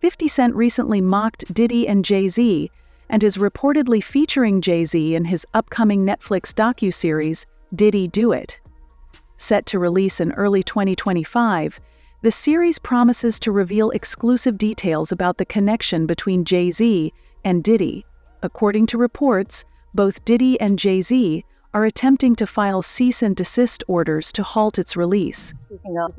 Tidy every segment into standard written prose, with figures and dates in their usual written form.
50 Cent recently mocked Diddy and Jay-Z and is reportedly featuring Jay-Z in his upcoming Netflix docuseries, Diddy Do It. Set to release in early 2025, the series promises to reveal exclusive details about the connection between Jay-Z and Diddy. According to reports, both Diddy and Jay-Z are attempting to file cease and desist orders to halt its release. Speaking of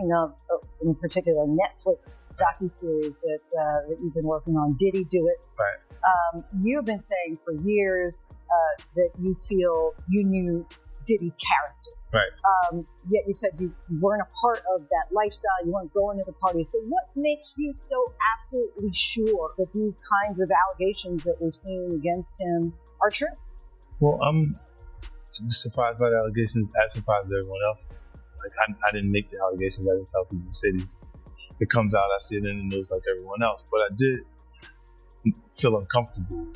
in particular, Netflix docuseries that you've been working on, Diddy Do It. Right. You've been saying for years that you feel you knew Diddy's character. Right. Yet you said you weren't a part of that lifestyle, you weren't going to the parties. So what makes you so absolutely sure that these kinds of allegations that we've seen against him are true? Well, I'm surprised by the allegations, as surprised as everyone else. Like, I didn't make the allegations, I didn't tell people to say these. It comes out, I see it in the news like everyone else. But I did feel uncomfortable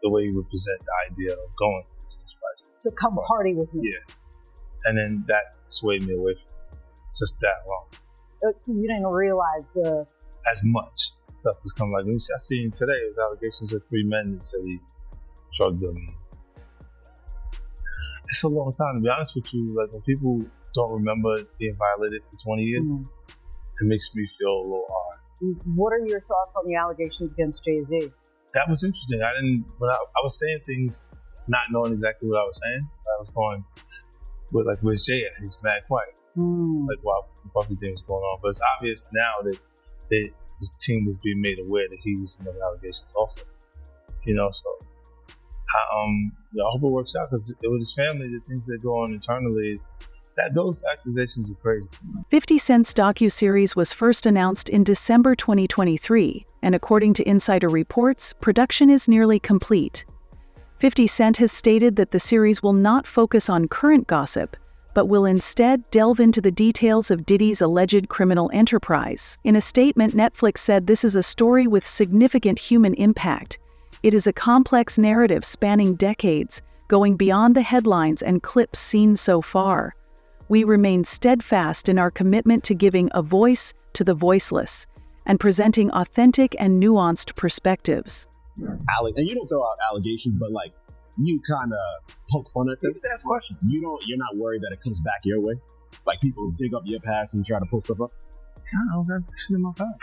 the way he would present the idea of going to this project. To come party with me. Yeah. And then that swayed me away from just that long. So you didn't realize as much stuff was coming. Like, I seen today, it was allegations of 3 men that said he drugged them. It's a long time, to be honest with you. Like, when people don't remember being violated for 20 years, it makes me feel a little odd. What are your thoughts on the allegations against Jay-Z? That was interesting. When I was saying things, not knowing exactly what I was saying. I was going, but like, where's Jay at? He's mad quiet. Like, while the Puffy thing was going on. But it's obvious now that his team was being made aware that he was in those allegations also. You know, so I hope it works out, because with his family, the things that go on internally is that those accusations are crazy. 50 Cent's docuseries was first announced in December 2023, and according to insider reports, production is nearly complete. 50 Cent has stated that the series will not focus on current gossip, but will instead delve into the details of Diddy's alleged criminal enterprise. In a statement, Netflix said this is a story with significant human impact. It is a complex narrative spanning decades, going beyond the headlines and clips seen so far. We remain steadfast in our commitment to giving a voice to the voiceless and presenting authentic and nuanced perspectives. And you don't throw out allegations, but like, you kind of poke fun at them. Just ask questions. You're not worried that it comes back your way? Like, people dig up your past and try to pull stuff up? I don't got shit in my past.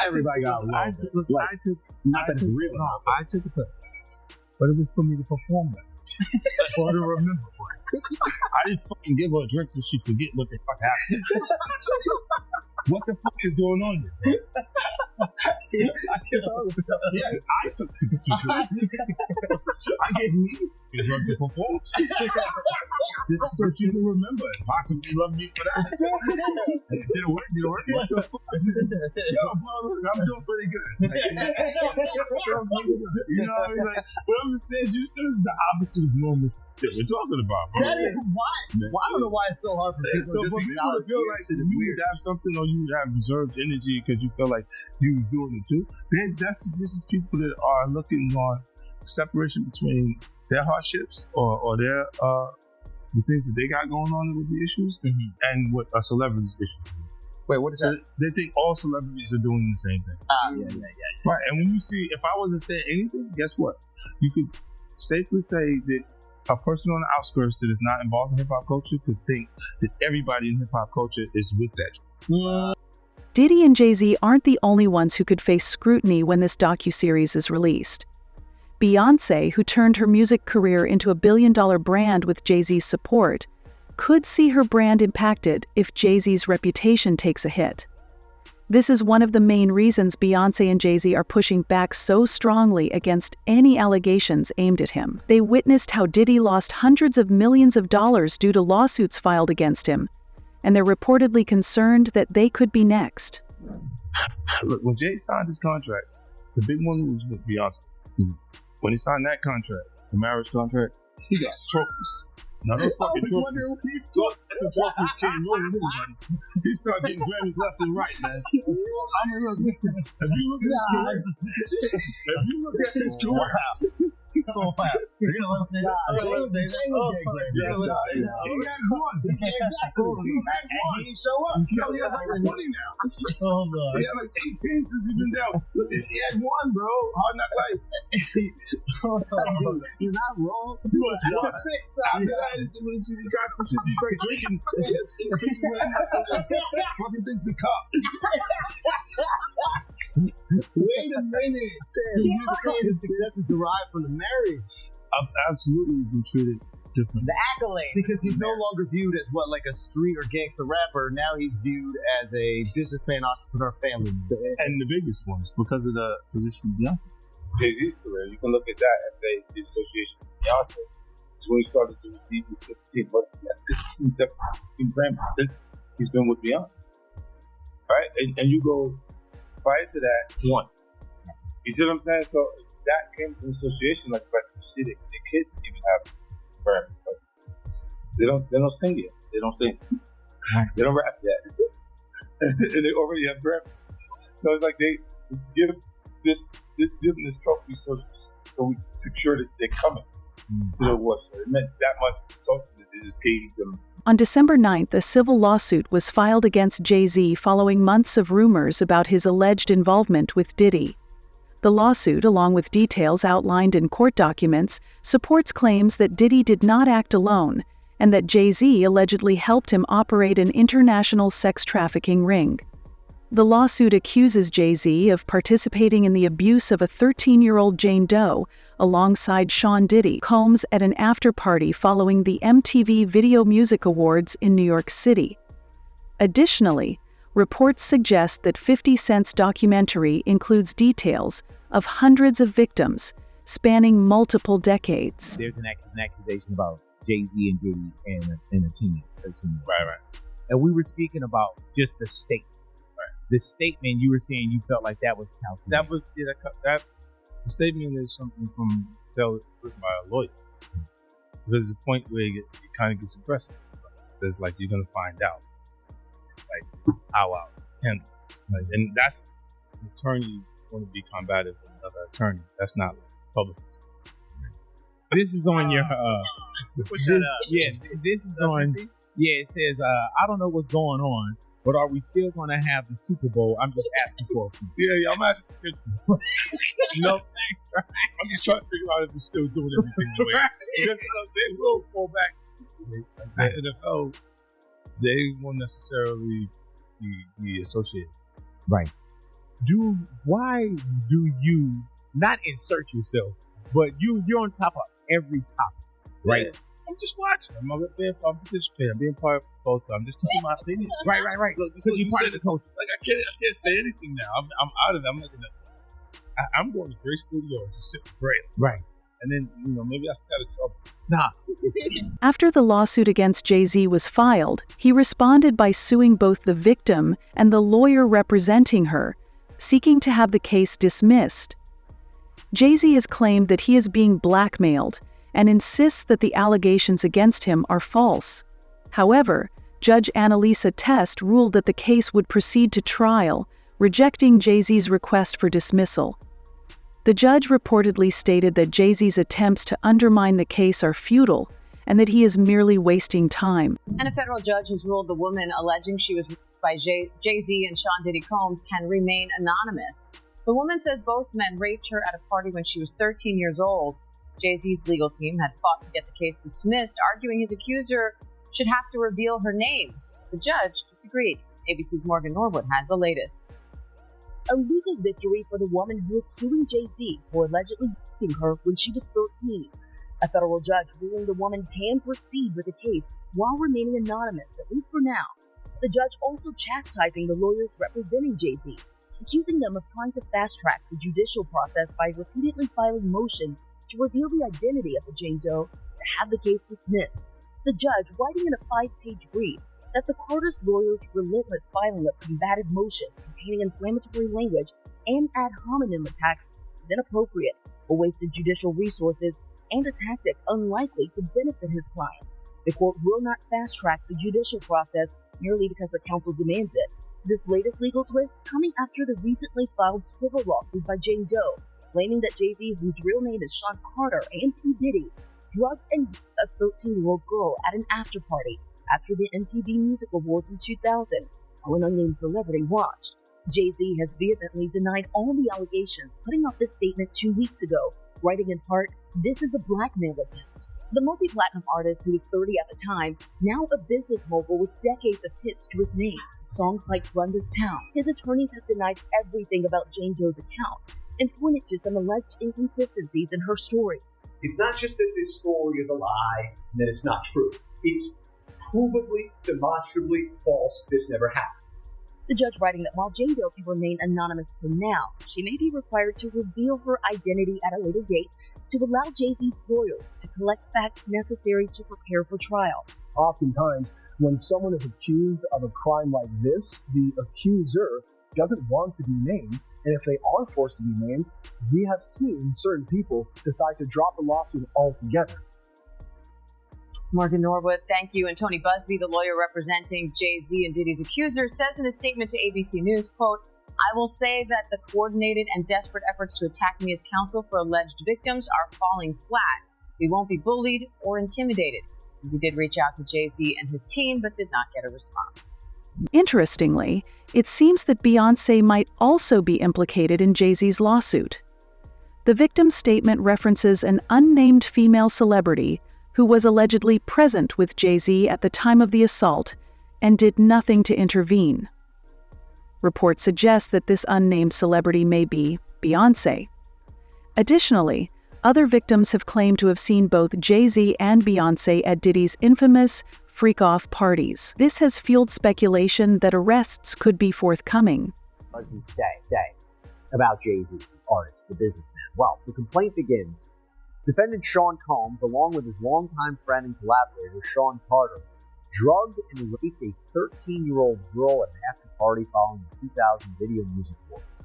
Everybody got a I took the cut, but it was for me to perform that. Or to remember. I didn't fucking give her a drink so she forget what the fuck happened. What the fuck is going on here? Yes, I took the two drinks. I gave me a drug to perform. So she can remember and possibly love me for that. It didn't work. What the fuck? Yo, bro, I'm doing pretty good. You know what I mean? Like, what I'm just saying, you said the opposite of normal that we're talking about, bro. That is why. Well, I don't know why it's so hard for people. So for people to feel like you would have something, or you have reserved energy because you feel like you doing it too, then this is people that are looking on separation between their hardships or their the things that they got going on with the issues and what a celebrity's issues. Wait, what is that? They think all celebrities are doing the same thing. Yeah. Right, and when you see, if I wasn't saying anything, guess what? You could safely say that a person on the outskirts that is not involved in hip-hop culture could think that everybody in hip-hop culture is with that. Diddy and Jay-Z aren't the only ones who could face scrutiny when this docuseries is released. Beyoncé, who turned her music career into a billion-dollar brand with Jay-Z's support, could see her brand impacted if Jay-Z's reputation takes a hit. This is one of the main reasons Beyoncé and Jay-Z are pushing back so strongly against any allegations aimed at him. They witnessed how Diddy lost hundreds of millions of dollars due to lawsuits filed against him, and they're reportedly concerned that they could be next. Look, when Jay signed his contract, the big one was with Beyonce. When he signed that contract, the marriage contract, he got trophies. No, those fucking I was wondering what you thought. The trophies came on everybody. He started getting Grammys left and right, man. I mean, look, listen. If you look at his career, You're gonna let him say that? You're gonna let him say that? He had one. Exactly. And he didn't show up. he had like 20 now. Oh, God. He had like 18 since he's been down. He had one, bro. Hard Knock Life. You're not wrong. He was one. After that, it's when he got since he started drinking. Fucking things to cop. Wait a minute. So you're saying the success is derived from the marriage? I've absolutely been treated different. The accolade. Because he's no longer viewed as what, like a street or gangster rapper. Now he's viewed as a businessman, entrepreneur, family. And the biggest ones because of the position of Beyonce. Jay-Z's career, you can look at that and say the association to Beyonce. It's when he started to receive the 16 Grammys since he's been with Beyonce. Right? And you go prior to that, one. You see what I'm saying? So that came from association, like the kids even have Grammys. Like, they don't sing yet. They don't sing. They don't rap yet. And they already have Grammys. So it's like they give them this trophy so we secure that they're coming to the awards. So it meant that much to that they just paid them. On December 9th, a civil lawsuit was filed against Jay-Z following months of rumors about his alleged involvement with Diddy. The lawsuit, along with details outlined in court documents, supports claims that Diddy did not act alone and that Jay-Z allegedly helped him operate an international sex trafficking ring. The lawsuit accuses Jay-Z of participating in the abuse of a 13-year-old Jane Doe alongside Sean Diddy Combs at an after-party following the MTV Video Music Awards in New York City. Additionally, reports suggest that 50 Cent's documentary includes details of hundreds of victims spanning multiple decades. There's an accusation about Jay-Z and Diddy and a teen, 13. Right. And we were speaking about just the statement. The statement you were saying you felt like that was calculated. That was that the statement is something written by a lawyer. There's a point where it kind of gets aggressive. It says like you're gonna find out, like how I'll handle this. Like, and that's an attorney going to be combative with another attorney. That's not publicist. This is on your this is on. Yeah, it says I don't know what's going on. But are we still going to have the Super Bowl? I'm just asking for a few. Yeah, I'm asking for I'm just trying to figure out if we're still doing everything the way. They will fall back. Like the NFL, they won't necessarily be associated. Right. Why do you not insert yourself, but you're on top of every topic, right? Yeah. I'm just watching. I'm participating. I'm being part of both. I'm just telling my opinion. Right. Look, this is part of the culture. Like I can't say anything now. I'm out of it. I'm going to Great Studio and just sit with Great. Right. And then maybe I stay out of trouble. Nah. After the lawsuit against Jay-Z was filed, he responded by suing both the victim and the lawyer representing her, seeking to have the case dismissed. Jay-Z has claimed that he is being blackmailed and insists that the allegations against him are false. However, Judge Annalisa Test ruled that the case would proceed to trial, rejecting Jay-Z's request for dismissal. The judge reportedly stated that Jay-Z's attempts to undermine the case are futile and that he is merely wasting time. And a federal judge has ruled the woman alleging she was raped by Jay-Z and Sean Diddy Combs can remain anonymous. The woman says both men raped her at a party when she was 13 years old. Jay-Z's legal team had fought to get the case dismissed, arguing his accuser should have to reveal her name. The judge disagreed. ABC's Morgan Norwood has the latest. A legal victory for the woman who is suing Jay-Z for allegedly raping her when she was 13. A federal judge ruling the woman can proceed with the case while remaining anonymous, at least for now. The judge also chastising the lawyers representing Jay-Z, accusing them of trying to fast-track the judicial process by repeatedly filing motions to reveal the identity of the Jane Doe to have the case dismissed. The judge, writing in a 5-page brief, that the Carter's lawyers' relentless filing of combative motions containing inflammatory language and ad hominem attacks is inappropriate, a waste of judicial resources, and a tactic unlikely to benefit his client. The court will not fast-track the judicial process merely because the council demands it. This latest legal twist coming after the recently filed civil lawsuit by Jane Doe, claiming that Jay-Z, whose real name is Sean Carter, and P. Diddy, drugged and raped a 13-year-old girl at an after-party after the MTV Music Awards in 2000, while an unnamed celebrity watched. Jay-Z has vehemently denied all the allegations, putting out this statement 2 weeks ago, writing in part, "This is a blackmail attempt." The multi-platinum artist, who was 30 at the time, now a business mogul with decades of hits to his name, songs like Run This Town. His attorneys have denied everything about Jane Doe's account and pointed to some alleged inconsistencies in her story. It's not just that this story is a lie and that it's not true. It's provably, demonstrably false. This never happened. The judge writing that while Jane Doe can remain anonymous for now, she may be required to reveal her identity at a later date to allow Jay-Z's lawyers to collect facts necessary to prepare for trial. Oftentimes, when someone is accused of a crime like this, the accuser doesn't want to be named, and if they are forced to be named, we have seen certain people decide to drop the lawsuit altogether. Morgan Norwood, thank you. And Tony Busby, the lawyer representing Jay-Z and Diddy's accuser, says in a statement to ABC News, quote, "I will say that the coordinated and desperate efforts to attack me as counsel for alleged victims are falling flat. We won't be bullied or intimidated." We did reach out to Jay-Z and his team, but did not get a response. Interestingly, it seems that Beyoncé might also be implicated in Jay-Z's lawsuit. The victim's statement references an unnamed female celebrity who was allegedly present with Jay-Z at the time of the assault and did nothing to intervene. Reports suggest that this unnamed celebrity may be Beyoncé. Additionally, other victims have claimed to have seen both Jay-Z and Beyoncé at Diddy's infamous freak-off parties. This has fueled speculation that arrests could be forthcoming. What does he say about Jay-Z, the artist, the businessman? Well, the complaint begins. Defendant Sean Combs, along with his longtime friend and collaborator, Sean Carter, drugged and raped a 13-year-old girl at an after-party following the 2000 Video Music Awards.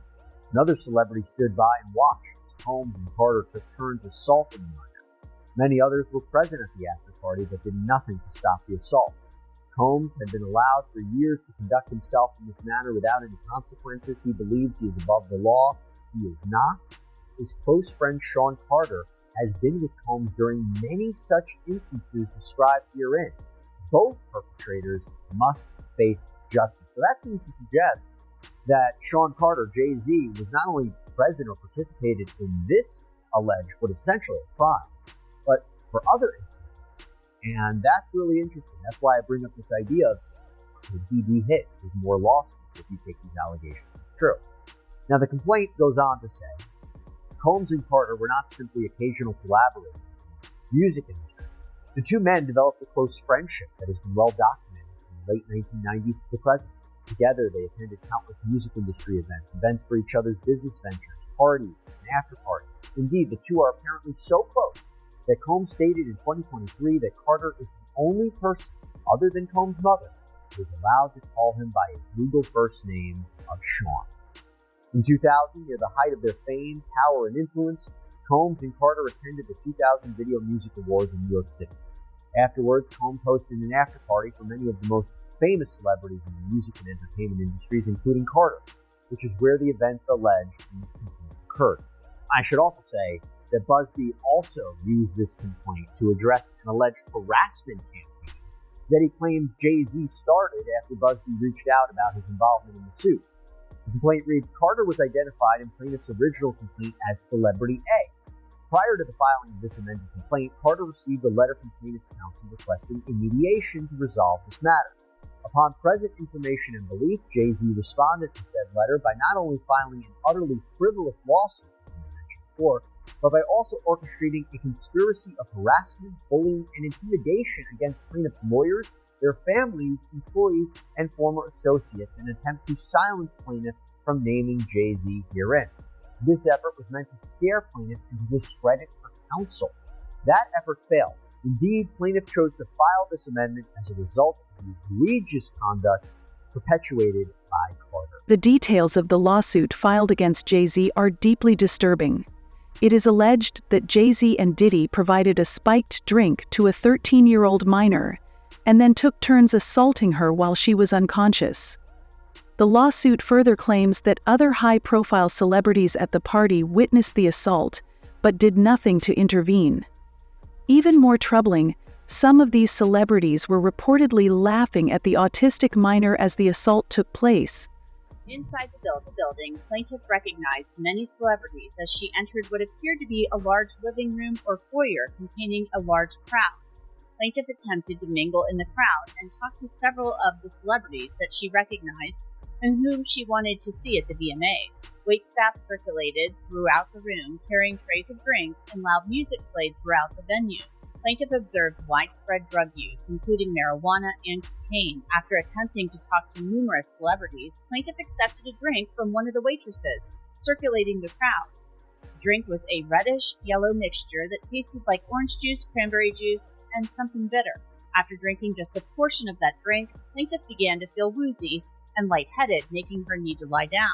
Another celebrity stood by and watched as Combs and Carter took turns assaulting the minor. Many others were present at the after-party but did nothing to stop the assault. Combs had been allowed for years to conduct himself in this manner without any consequences. He believes he is above the law. He is not. His close friend Sean Carter has been with Combs during many such instances described herein. Both perpetrators must face justice. So that seems to suggest that Sean Carter, Jay-Z, was not only present or participated in this alleged, but essentially a crime, but for other instances. And that's really interesting. That's why I bring up this idea of, could he be hit with more lawsuits if you take these allegations as true? Now, the complaint goes on to say, Combs and Carter were not simply occasional collaborators in the music industry. The two men developed a close friendship that has been well documented from the late 1990s to the present. Together, they attended countless music industry events for each other's business ventures, parties, and after-parties. Indeed, the two are apparently so close that Combs stated in 2023 that Carter is the only person, other than Combs' mother, who is allowed to call him by his legal first name of Sean. In 2000, near the height of their fame, power, and influence, Combs and Carter attended the 2000 Video Music Awards in New York City. Afterwards, Combs hosted an after-party for many of the most famous celebrities in the music and entertainment industries, including Carter, which is where the events alleged in this complaint occurred. I should also say that Busby also used this complaint to address an alleged harassment campaign that he claims Jay-Z started after Busby reached out about his involvement in the suit. The complaint reads, Carter was identified in plaintiff's original complaint as Celebrity A. Prior to the filing of this amended complaint, Carter received a letter from plaintiff's counsel requesting a mediation to resolve this matter. Upon present information and belief, Jay-Z responded to said letter by not only filing an utterly frivolous lawsuit, as I mentioned before, but by also orchestrating a conspiracy of harassment, bullying, and intimidation against plaintiff's lawyers, their families, employees, and former associates in an attempt to silence plaintiff from naming Jay-Z herein. This effort was meant to scare plaintiff and to discredit her counsel. That effort failed. Indeed, plaintiff chose to file this amendment as a result of the egregious conduct perpetuated by Carter. The details of the lawsuit filed against Jay-Z are deeply disturbing. It is alleged that Jay-Z and Diddy provided a spiked drink to a 13-year-old minor and then took turns assaulting her while she was unconscious. The lawsuit further claims that other high-profile celebrities at the party witnessed the assault but did nothing to intervene. Even more troubling, some of these celebrities were reportedly laughing at the autistic minor as the assault took place. Inside the building, plaintiff recognized many celebrities as she entered what appeared to be a large living room or foyer containing a large crowd. Plaintiff attempted to mingle in the crowd and talk to several of the celebrities that she recognized and whom she wanted to see at the VMAs. Waitstaff circulated throughout the room, carrying trays of drinks, and loud music played throughout the venue. Plaintiff observed widespread drug use, including marijuana and cocaine. After attempting to talk to numerous celebrities, plaintiff accepted a drink from one of the waitresses, circulating the crowd. The drink was a reddish-yellow mixture that tasted like orange juice, cranberry juice, and something bitter. After drinking just a portion of that drink, plaintiff began to feel woozy and lightheaded, making her need to lie down.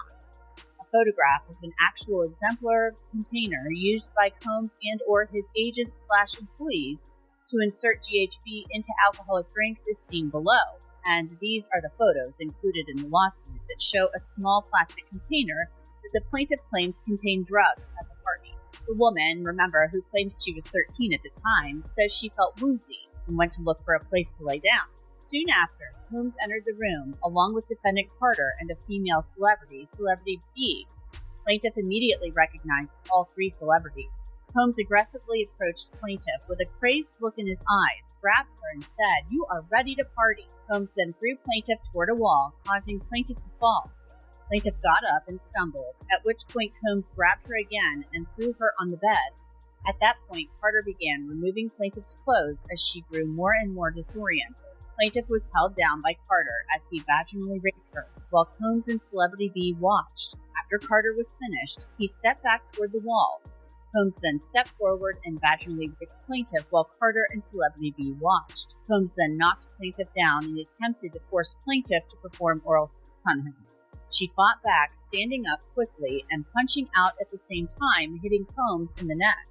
A photograph of an actual exemplar container used by Combs and or his agents/employees to insert GHB into alcoholic drinks is seen below, and these are the photos included in the lawsuit that show a small plastic container that the plaintiff claims contained drugs at the party. The woman, remember, who claims she was 13 at the time, says she felt woozy and went to look for a place to lay down. Soon after, Combs entered the room, along with defendant Carter and a female celebrity, Celebrity B. Plaintiff immediately recognized all three celebrities. Combs aggressively approached plaintiff with a crazed look in his eyes, grabbed her and said, "You are ready to party." Combs then threw plaintiff toward a wall, causing plaintiff to fall. Plaintiff got up and stumbled, at which point Combs grabbed her again and threw her on the bed. At that point, Carter began removing plaintiff's clothes as she grew more and more disoriented. Plaintiff was held down by Carter as he vaginally raped her, while Combs and Celebrity B watched. After Carter was finished, he stepped back toward the wall. Combs then stepped forward and vaginally raped plaintiff while Carter and Celebrity B watched. Combs then knocked plaintiff down and attempted to force plaintiff to perform oral sex on him. She fought back, standing up quickly and punching out at the same time, hitting Combs in the neck.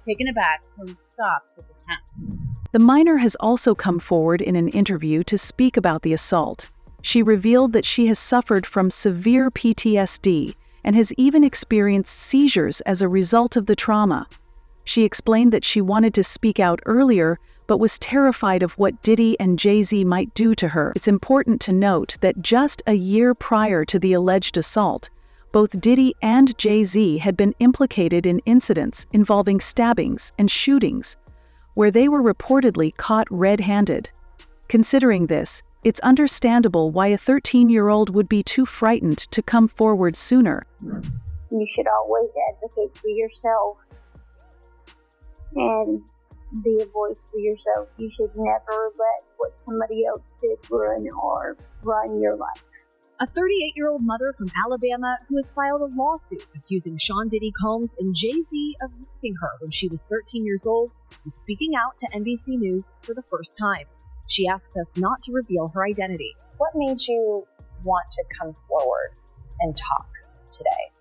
Taken aback, Combs stopped his attempt. The minor has also come forward in an interview to speak about the assault. She revealed that she has suffered from severe PTSD and has even experienced seizures as a result of the trauma. She explained that she wanted to speak out earlier, but was terrified of what Diddy and Jay-Z might do to her. It's important to note that just a year prior to the alleged assault, both Diddy and Jay-Z had been implicated in incidents involving stabbings and shootings, where they were reportedly caught red-handed. Considering this, it's understandable why a 13-year-old would be too frightened to come forward sooner. You should always advocate for yourself and be a voice for yourself. You should never let what somebody else did run your life. A 38-year-old mother from Alabama who has filed a lawsuit accusing Sean Diddy Combs and Jay-Z of raping her when she was 13 years old is speaking out to NBC News for the first time. She asked us not to reveal her identity. What made you want to come forward and talk today?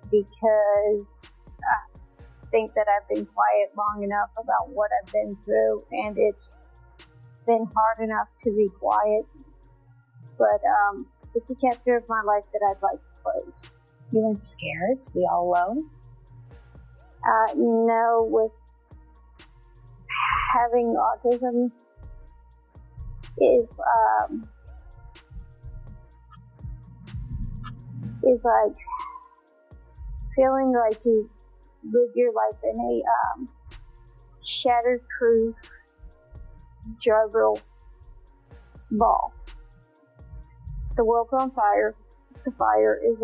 Because I think that I've been quiet long enough about what I've been through, and it's been hard enough to be quiet. But it's a chapter of my life that I'd like to close. You weren't scared to be all alone? No, with having autism is like feeling like you live your life in a shatterproof juggle ball. The world's on fire. The fire is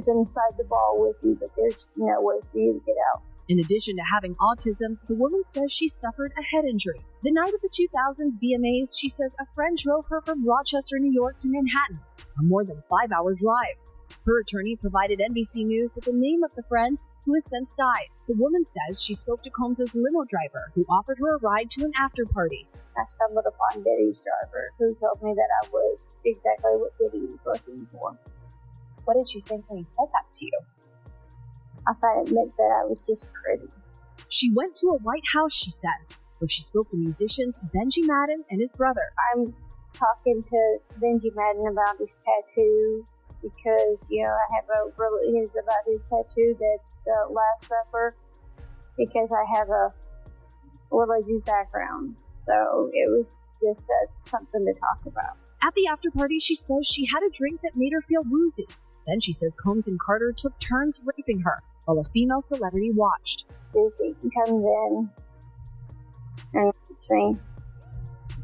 inside the ball with you, but there's no way for you to get out. In addition to having autism, the woman says she suffered a head injury. The night of the 2000s VMAs, she says a friend drove her from Rochester, New York to Manhattan, a more than 5-hour drive. Her attorney provided NBC News with the name of the friend who has since died. The woman says she spoke to Combs' limo driver, who offered her a ride to an after-party. I stumbled upon Diddy's driver, who told me that I was exactly what Diddy was looking for. What did you think when he said that to you? I thought it meant that I was just pretty. She went to a White House, she says, where she spoke to musicians Benji Madden and his brother. I'm talking to Benji Madden about his tattoo because, I have a news about his tattoo that's the Last Supper because I have a religious background. So it was just something to talk about. At the after party, she says she had a drink that made her feel woozy. Then she says Combs and Carter took turns raping her while a female celebrity watched. Dizzy comes in and between.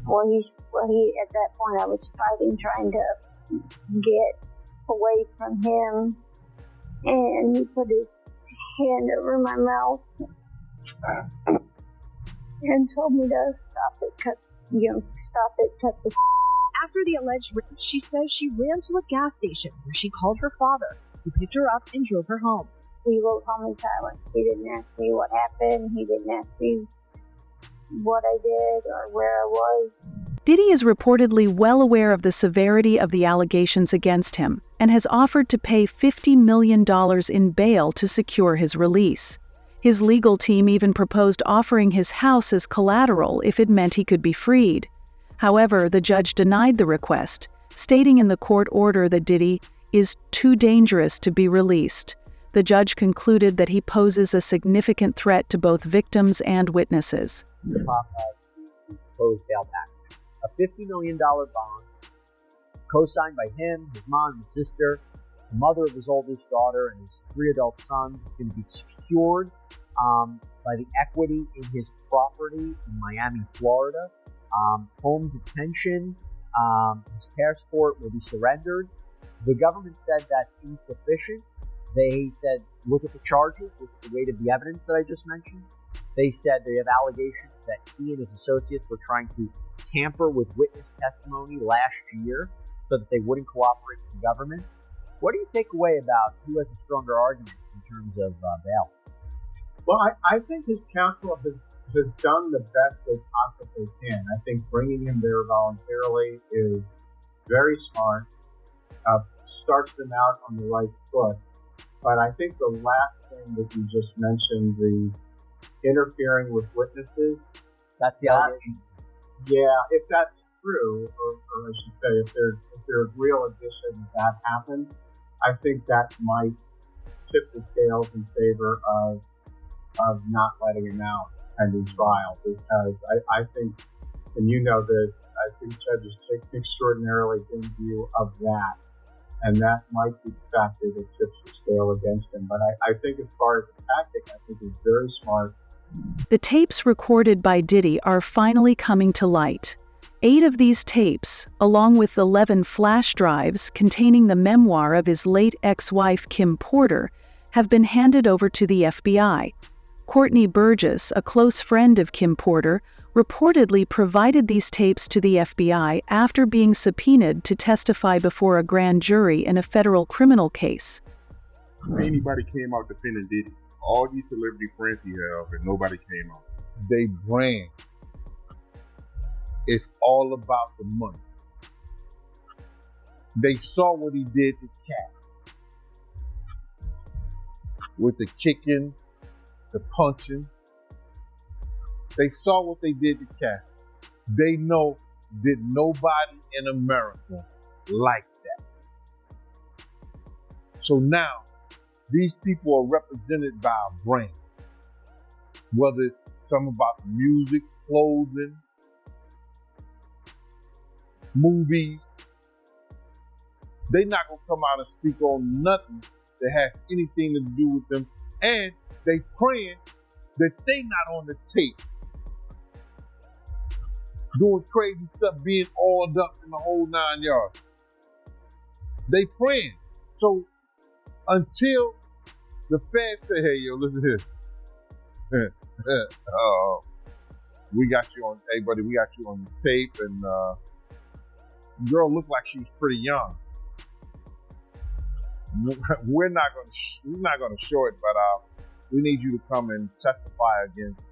He at that point I was fighting, trying to get away from him, and he put his hand over my mouth and told me to stop it, cut the. After the alleged rape, she says she ran to a gas station where she called her father, who picked her up and drove her home. We rode home in silence. He didn't ask me what happened. He didn't ask me what I did or where I was. Diddy is reportedly well aware of the severity of the allegations against him and has offered to pay $50 million in bail to secure his release. His legal team even proposed offering his house as collateral if it meant he could be freed. However, the judge denied the request, stating in the court order that Diddy is too dangerous to be released. The judge concluded that he poses a significant threat to both victims and witnesses. The proposed bail package. A $50 million bond, co-signed by him, his mom, and his sister, the mother of his oldest daughter, and his 3 adult sons. It's going to be secured by the equity in his property in Miami, Florida. Home detention, his passport will be surrendered. The government said that's insufficient. They said, look at the charges, look at the weight of the evidence that I just mentioned. They said they have allegations that he and his associates were trying to tamper with witness testimony last year so that they wouldn't cooperate with the government. What do you take away about who has a stronger argument in terms of bail? Well, I think his counsel has done the best they possibly can. I think bringing him there voluntarily is very smart, starts them out on the right foot. But I think the last thing that you just mentioned, the interfering with witnesses, that's the allegation. Yeah, if that's true, or I should say, if there's real addition that happened, I think that might tip the scales in favor of not letting him out pending trial, because I think, and you know this, I think judges take an extraordinarily thin view of that, and that might be the factor that tips the scale against him. But I think as far as the tactic, I think he's very smart. The tapes recorded by Diddy are finally coming to light. 8 of these tapes, along with 11 flash drives containing the memoir of his late ex-wife Kim Porter, have been handed over to the FBI. Courtney Burgess, a close friend of Kim Porter, reportedly provided these tapes to the FBI after being subpoenaed to testify before a grand jury in a federal criminal case. Anybody came out defending Diddy. All these celebrity friends he have, and nobody came out. They brand. It's all about the money. They saw what he did to Cass. With the kicking, the punching. They saw what they did to Cass. They know that nobody in America liked that. So now, these people are represented by a brand. Whether it's something about music, clothing, movies. They're not going to come out and speak on nothing that has anything to do with them. And they praying that they not on the tape doing crazy stuff, being oiled up in the whole 9 yards. They praying. So until the feds say, hey, yo, listen here. We got you on, hey, buddy, we got you on the tape, and the girl looked like she was pretty young. We're not gonna show it, but we need you to come and testify against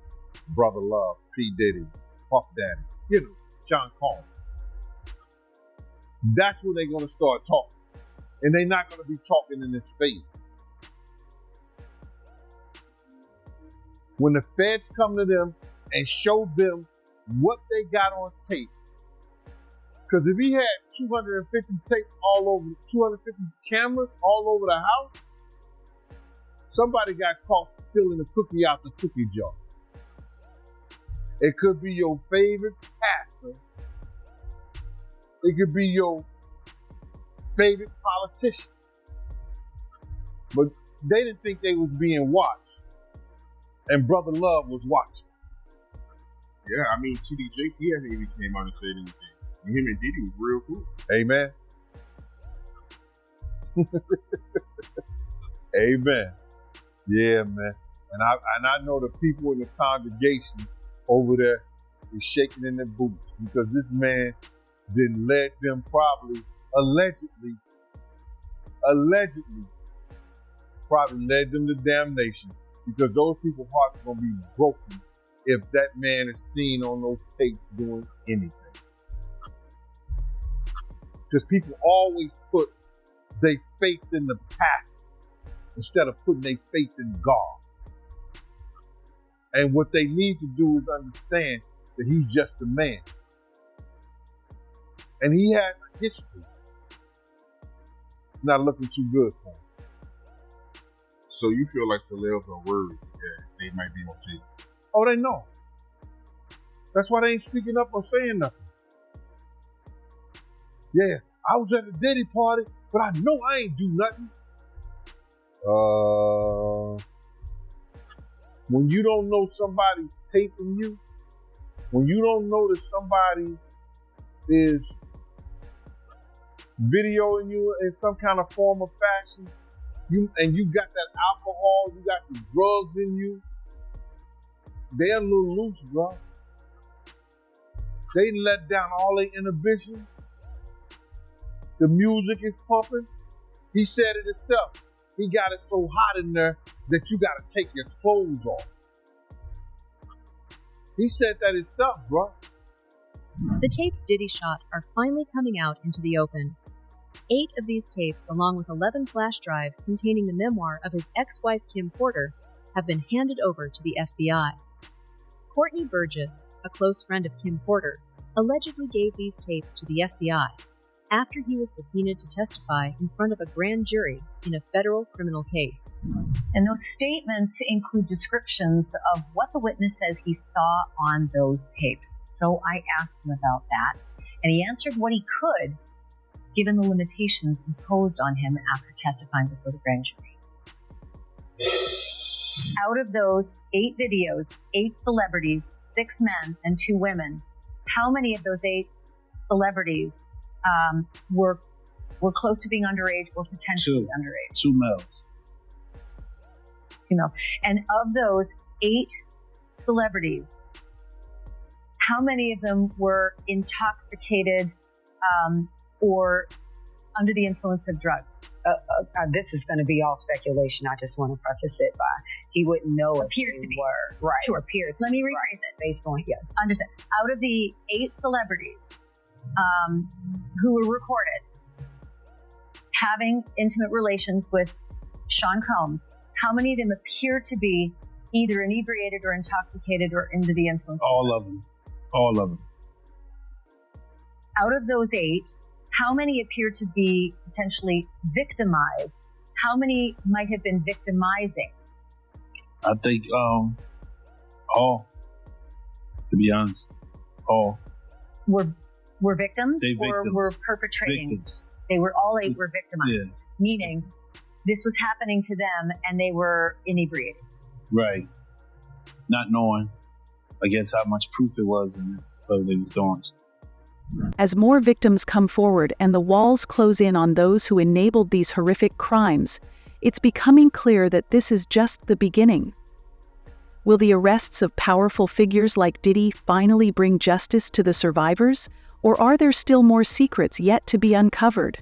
Brother Love, P. Diddy, Puff Daddy, Sean Combs. That's when they're gonna start talking, and they're not gonna be talking in his face. when the feds come to them and show them what they got on tape. Because if he had 250 tapes all over, 250 cameras all over the house, somebody got caught stealing a cookie out the cookie jar. It could be your favorite pastor. It could be your favorite politician. But they didn't think they was being watched. And Brother Love was watching. Yeah, I mean, TD Jakes, he hasn't even came out and said anything. And him and Diddy was real cool. Amen. Amen. Yeah, man. And I know the people in the congregation over there is shaking in their boots because this man didn't let them probably, allegedly led them to damnation because those people's hearts are going to be broken if that man is seen on those tapes doing anything. Because people always put their faith in the past instead of putting their faith in God. And what they need to do is understand that he's just a man. And he has a history. Not looking too good for him. So you feel like celebs are worried that they might be on tape? Oh, they know. That's why they ain't speaking up or saying nothing. Yeah, I was at the Diddy party, but I know I ain't do nothing. When you don't know somebody's taping you, when you don't know that somebody is videoing you in some kind of form or fashion, you got that alcohol, you got the drugs in you, they're a little loose, bro. They let down all their inhibitions. The music is pumping. He said it himself. He got it so hot in there that you got to take your clothes off. He said that himself, bro. The tapes Diddy shot are finally coming out into the open. 8 of these tapes, along with 11 flash drives containing the memoir of his ex-wife Kim Porter, have been handed over to the FBI. Courtney Burgess, a close friend of Kim Porter, allegedly gave these tapes to the FBI after he was subpoenaed to testify in front of a grand jury in a federal criminal case. And those statements include descriptions of what the witness says he saw on those tapes. So I asked him about that, and he answered what he could, given the limitations imposed on him after testifying before the grand jury. Out of those 8 videos, 8 celebrities, 6 men and 2 women, how many of those 8 celebrities were close to being underage or potentially underage? 2 males. And of those 8 celebrities, how many of them were intoxicated or under the influence of drugs? This is going to be all speculation. I just want to preface it by he wouldn't know appeared if to be. were. Right. Sure, appears. Let me rephrase it. Based on, yes. Understand. Out of the 8 celebrities who were recorded having intimate relations with Sean Combs, how many of them appear to be either inebriated or intoxicated or under the influence? All of them. All of them. Out of those 8, how many appear to be potentially victimized? How many might have been victimizing? I think all. To be honest, all. Were victims They or victims. were perpetrating? Victims. They were all 8 were victimized. Yeah. Meaning this was happening to them and they were inebriated. Right. Not knowing, I guess, how much proof it was and whether they was doing. As more victims come forward and the walls close in on those who enabled these horrific crimes, it's becoming clear that this is just the beginning. Will the arrests of powerful figures like Diddy finally bring justice to the survivors, or are there still more secrets yet to be uncovered?